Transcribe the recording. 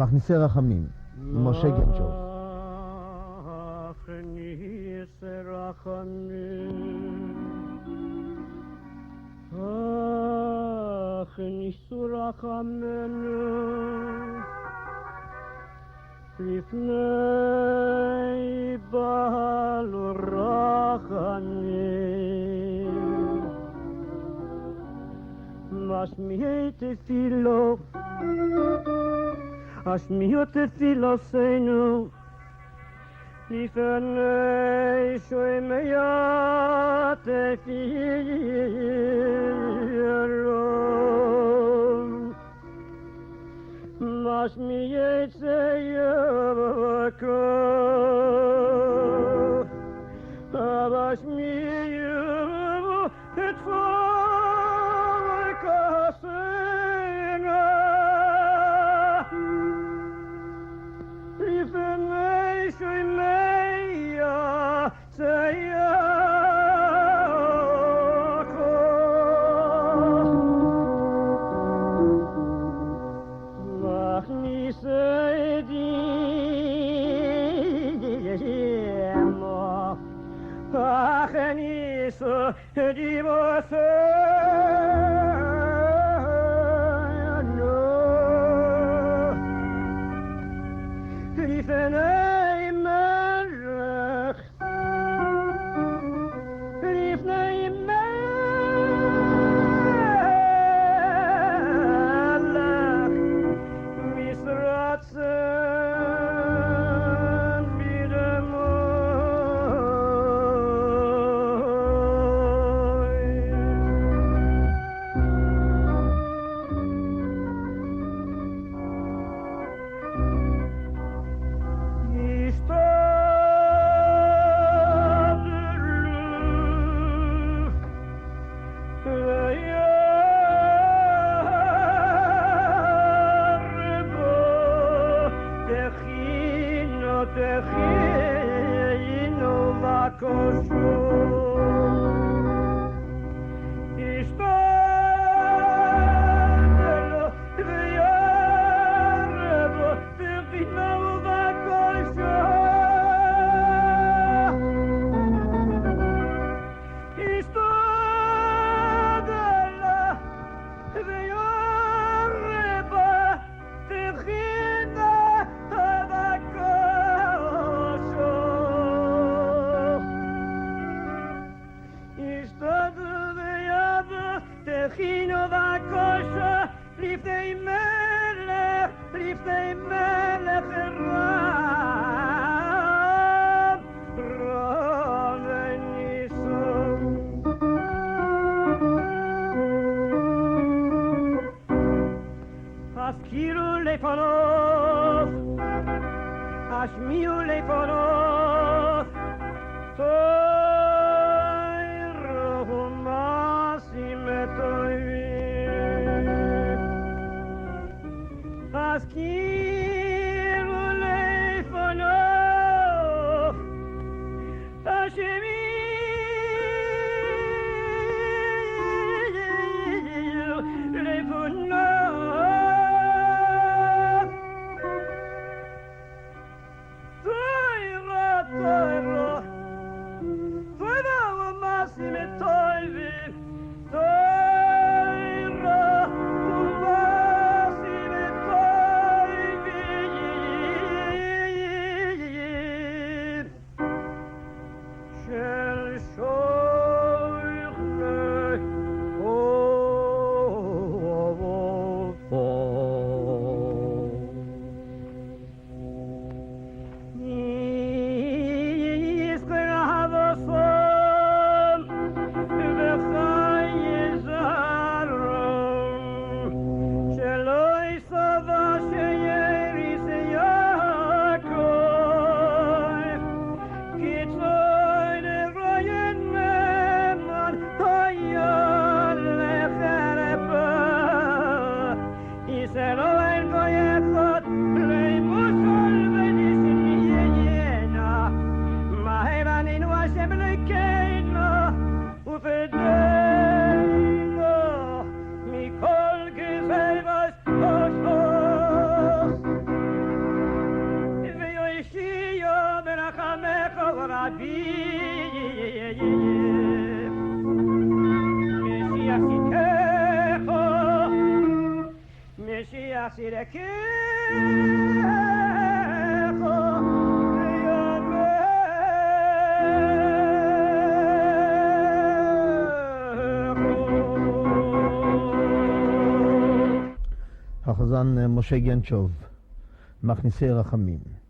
מכניסי רחמים, משה גנצ'וב. מכניסי רחמים, הכניסו רחמנו לפני בעל רחמים, משמיעי תפילו, השמיעו תפילותינו לפני שומעי תפילו, משמיעי צעקו, משמיעו את פרקסינו לפני שומעי צעקו, מכניסי דמו, הכניסו דמותינו לפני מלך, לפני מלך משרצן בדמו. Techino vakosho, istadelo v'yarebo techino vakosho, istadelo v'yarebo techino techino vakosho לפני מלך, לפני מלך רב, רב וניסו. הזכירו לפנות, השמיעו לפנות, תוירו מעשים טובים, הזכירו לפנות, השמיעו לפנות, תוירו מעשים טובים, תוירו מעשים טובים. החזן משה גנצ'וב, מכניסי רחמים.